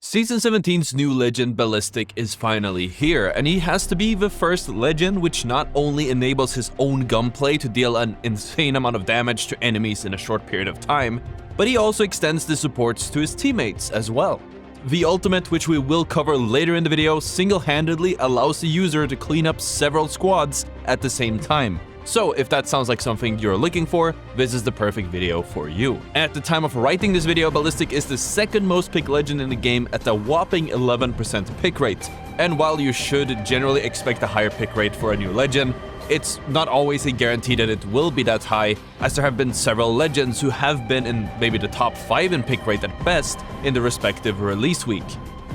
Season 17's new legend Ballistic is finally here, and he has to be the first legend which not only enables his own gunplay to deal an insane amount of damage to enemies in a short period of time, but he also extends the supports to his teammates as well. The ultimate, which we will cover later in the video, single-handedly allows the user to clean up several squads at the same time. So if that sounds like something you're looking for, this is the perfect video for you. At the time of writing this video, Ballistic is the second most picked legend in the game at a whopping 11% pick rate. And while you should generally expect a higher pick rate for a new legend, it's not always a guarantee that it will be that high, as there have been several legends who have been in maybe the top 5 in pick rate at best in the respective release week.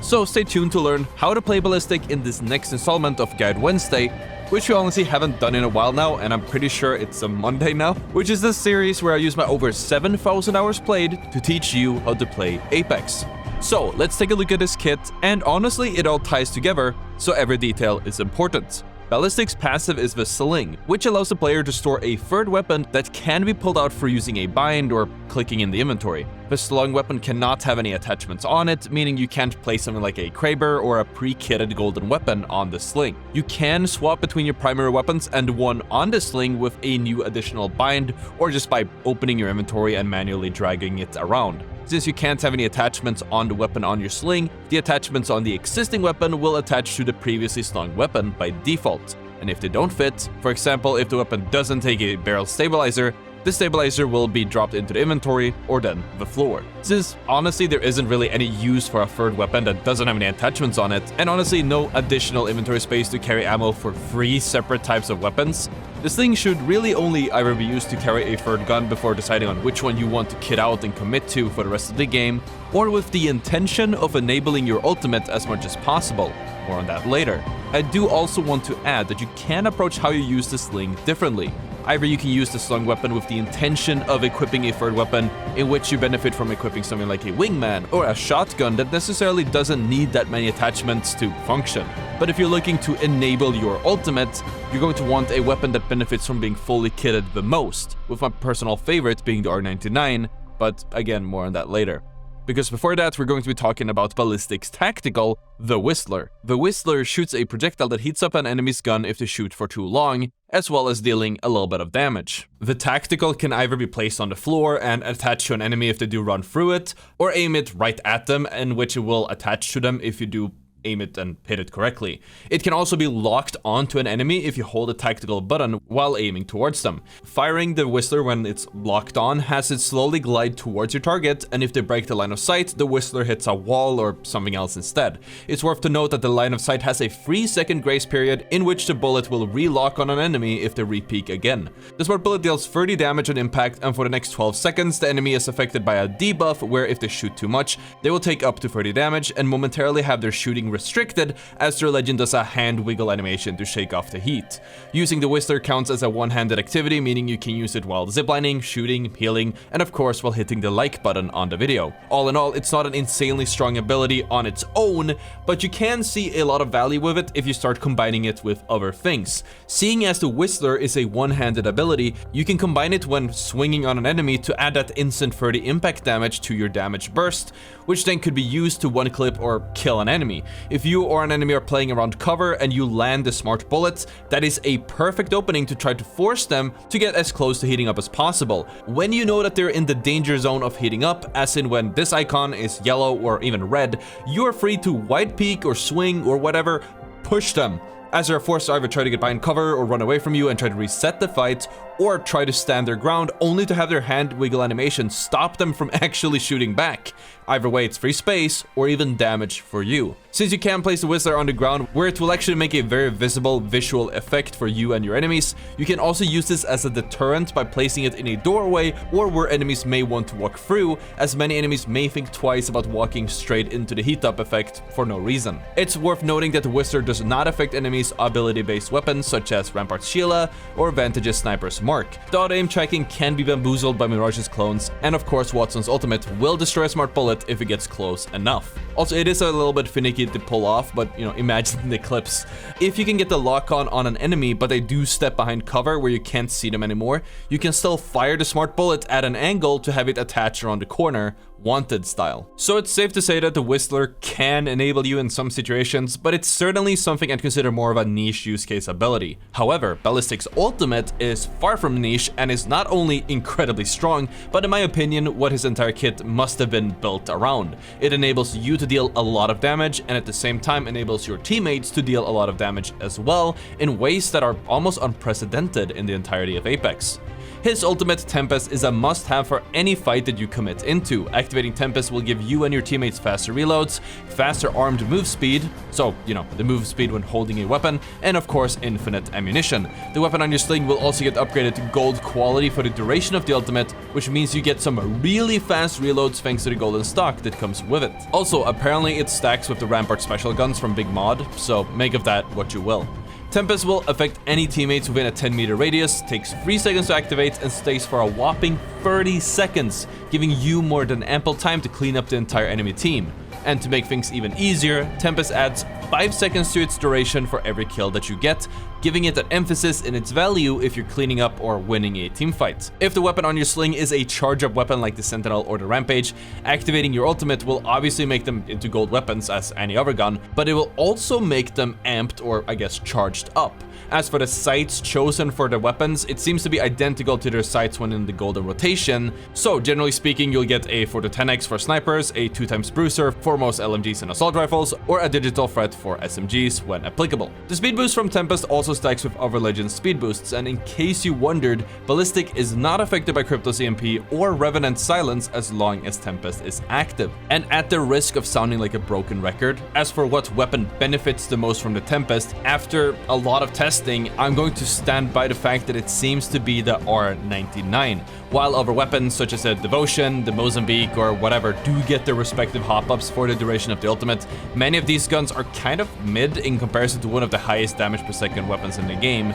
So stay tuned to learn how to play Ballistic in this next installment of Guide Wednesday, which we honestly haven't done in a while now, and I'm pretty sure it's a Monday now, which is the series where I use my over 7,000 hours played to teach you how to play Apex. So let's take a look at this kit, and honestly it all ties together, so every detail is important. Ballistic's passive is the Sling, which allows the player to store a third weapon that can be pulled out for using a bind or clicking in the inventory. The slung weapon cannot have any attachments on it, meaning you can't place something like a Kraber or a pre-kitted golden weapon on the Sling. You can swap between your primary weapons and one on the Sling with a new additional bind, or just by opening your inventory and manually dragging it around. Since you can't have any attachments on the weapon on your Sling, the attachments on the existing weapon will attach to the previously slung weapon by default. And if they don't fit, for example, if the weapon doesn't take a barrel stabilizer, the stabilizer will be dropped into the inventory or then the floor. Since honestly there isn't really any use for a third weapon that doesn't have any attachments on it, and honestly no additional inventory space to carry ammo for 3 separate types of weapons, this thing should really only either be used to carry a third gun before deciding on which one you want to kit out and commit to for the rest of the game, or with the intention of enabling your ultimate as much as possible. More on that later. I do also want to add that you can approach how you use the Sling differently. Either you can use the slung weapon with the intention of equipping a third weapon, in which you benefit from equipping something like a wingman or a shotgun that necessarily doesn't need that many attachments to function. But if you're looking to enable your ultimate, you're going to want a weapon that benefits from being fully kitted the most, with my personal favorite being the R99, but again, more on that later. Because before that, we're going to be talking about Ballistic's tactical, the Whistler. The Whistler shoots a projectile that heats up an enemy's gun if they shoot for too long, as well as dealing a little bit of damage. The tactical can either be placed on the floor and attach to an enemy if they do run through it, or aim it right at them, in which it will attach to them if you do aim it and hit it correctly. It can also be locked onto an enemy if you hold a tactical button while aiming towards them. Firing the Whistler when it's locked on has it slowly glide towards your target, and if they break the line of sight, the Whistler hits a wall or something else instead. It's worth to note that the line of sight has a 3-second grace period in which the bullet will re-lock on an enemy if they re-peek again. The smart bullet deals 30 damage on impact, and for the next 12 seconds, the enemy is affected by a debuff where if they shoot too much, they will take up to 30 damage and momentarily have their shooting restricted, as their legend does a hand wiggle animation to shake off the heat. Using the Whistler counts as a one-handed activity, meaning you can use it while ziplining, shooting, healing, and of course while hitting the like button on the video. All in all, it's not an insanely strong ability on its own, but you can see a lot of value with it if you start combining it with other things. Seeing as the Whistler is a one-handed ability, you can combine it when swinging on an enemy to add that instant 30 impact damage to your damage burst, which then could be used to one-clip or kill an enemy. If you or an enemy are playing around cover and you land the smart bullet, that is a perfect opening to try to force them to get as close to heating up as possible. When you know that they're in the danger zone of heating up, as in when this icon is yellow or even red, you are free to wide peek or swing or whatever, push them, as they're forced to either try to get behind cover or run away from you and try to reset the fight, or try to stand their ground only to have their hand wiggle animation stop them from actually shooting back. Either way, it's free space or even damage for you. Since you can place the Whistler on the ground where it will actually make a very visible visual effect for you and your enemies, you can also use this as a deterrent by placing it in a doorway or where enemies may want to walk through, as many enemies may think twice about walking straight into the heat up effect for no reason. It's worth noting that the Whistler does not affect enemies' ability-based weapons such as Rampart's Sheila or Vantage's Sniper's Mark. The auto-aim tracking can be bamboozled by Mirage's clones, and of course Watson's ultimate will destroy a smart bullet if it gets close enough. Also, it is a little bit finicky to pull off, but you know, imagine the clips. If you can get the lock-on on an enemy, but they do step behind cover where you can't see them anymore, you can still fire the smart bullet at an angle to have it attach around the corner wanted style. So it's safe to say that the Whistler can enable you in some situations, but it's certainly something I'd consider more of a niche use case ability. However, Ballistic's ultimate is far from niche and is not only incredibly strong, but in my opinion, what his entire kit must have been built around. It enables you to deal a lot of damage and at the same time enables your teammates to deal a lot of damage as well in ways that are almost unprecedented in the entirety of Apex. His ultimate Tempest is a must-have for any fight that you commit into. Activating Tempest will give you and your teammates faster reloads, faster armed move speed, so, you know, the move speed when holding a weapon, and of course, infinite ammunition. The weapon on your Sling will also get upgraded to gold quality for the duration of the ultimate, which means you get some really fast reloads thanks to the golden stock that comes with it. Also, apparently it stacks with the Rampart special guns from Big Mod, so make of that what you will. Tempest will affect any teammates within a 10-meter radius, takes 3 seconds to activate, and stays for a whopping 30 seconds, giving you more than ample time to clean up the entire enemy team. And to make things even easier, Tempest adds 5 seconds to its duration for every kill that you get, giving it an emphasis in its value if you're cleaning up or winning a teamfight. If the weapon on your Sling is a charge-up weapon like the Sentinel or the Rampage, activating your ultimate will obviously make them into gold weapons as any other gun, but it will also make them amped or, I guess, charged up. As for the sights chosen for the weapons, it seems to be identical to their sights when in the golden rotation. So generally speaking, you'll get a 4-10x for snipers, a 2x bruiser for most LMGs and assault rifles, or a digital threat for SMGs when applicable. The speed boost from Tempest also stacks with other Legends speed boosts, and in case you wondered, Ballistic is not affected by Crypto CMP or Revenant Silence as long as Tempest is active. And at the risk of sounding like a broken record, as for what weapon benefits the most from the Tempest, after a lot of testing, I'm going to stand by the fact that it seems to be the R99. While other weapons such as the Devotion, the Mozambique, or whatever do get their respective hop-ups for the duration of the ultimate, many of these guns are kind of mid in comparison to one of the highest damage per second weapons in the game,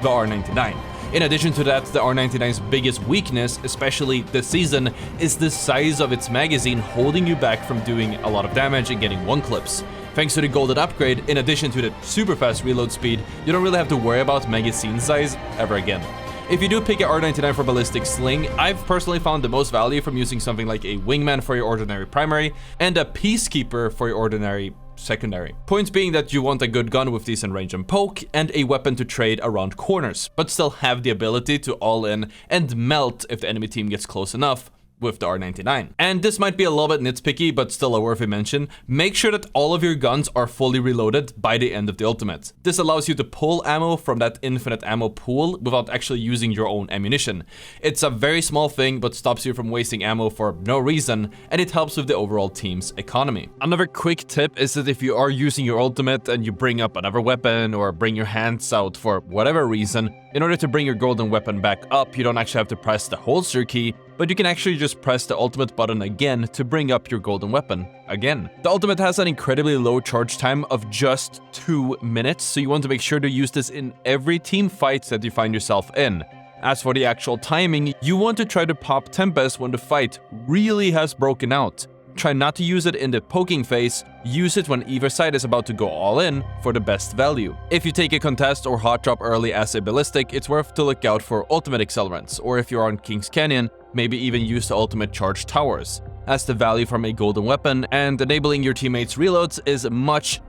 the R99. In addition to that, the R99's biggest weakness, especially this season, is the size of its magazine, holding you back from doing a lot of damage and getting one clips. Thanks to the golden upgrade, in addition to the super fast reload speed, you don't really have to worry about magazine size ever again. If you do pick a R99 for Ballistic Sling, I've personally found the most value from using something like a Wingman for your ordinary primary and a Peacekeeper for your ordinary secondary. Points being that you want a good gun with decent range and poke, and a weapon to trade around corners, but still have the ability to all in and melt if the enemy team gets close enough with the R99. And this might be a little bit nitpicky, but still a worthy mention. Make sure that all of your guns are fully reloaded by the end of the ultimate. This allows you to pull ammo from that infinite ammo pool without actually using your own ammunition. It's a very small thing, but stops you from wasting ammo for no reason, and it helps with the overall team's economy. Another quick tip is that if you are using your ultimate and you bring up another weapon or bring your hands out for whatever reason, in order to bring your golden weapon back up, you don't actually have to press the holster key, but you can actually just press the ultimate button again to bring up your golden weapon again. The ultimate has an incredibly low charge time of just 2 minutes, so you want to make sure to use this in every team fight that you find yourself in. As for the actual timing, you want to try to pop Tempest when the fight really has broken out. Try not to use it in the poking phase, use it when either side is about to go all in for the best value. If you take a contest or hot drop early as a Ballistic, it's worth to look out for ultimate accelerants, or if you're on King's Canyon, maybe even use the ultimate charge towers, as the value from a golden weapon and enabling your teammates' reloads is much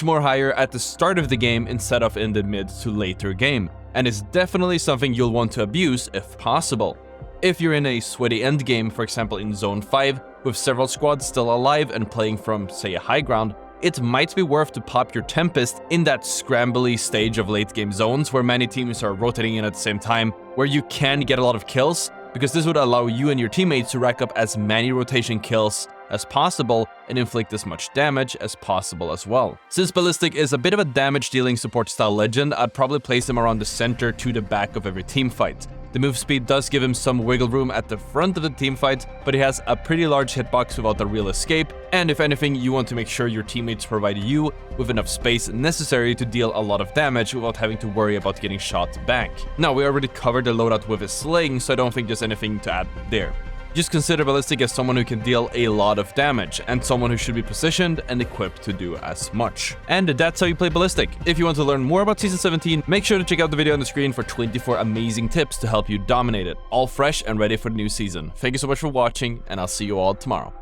more higher at the start of the game instead of in the mid to later game, and is definitely something you'll want to abuse if possible. If you're in a sweaty endgame, for example in Zone 5, with several squads still alive and playing from, say, a high ground, it might be worth to pop your Tempest in that scrambly stage of late game zones where many teams are rotating in at the same time, where you can get a lot of kills, because this would allow you and your teammates to rack up as many rotation kills as possible and inflict as much damage as possible as well. Since Ballistic is a bit of a damage dealing support style legend, I'd probably place him around the center to the back of every team fight. The move speed does give him some wiggle room at the front of the team fight, but he has a pretty large hitbox without a real escape, and if anything, you want to make sure your teammates provide you with enough space necessary to deal a lot of damage without having to worry about getting shot back. Now, we already covered the loadout with his Sling, so I don't think there's anything to add there. Just consider Ballistic as someone who can deal a lot of damage, and someone who should be positioned and equipped to do as much. And that's how you play Ballistic. If you want to learn more about Season 17, make sure to check out the video on the screen for 24 amazing tips to help you dominate it, all fresh and ready for the new season. Thank you so much for watching, and I'll see you all tomorrow.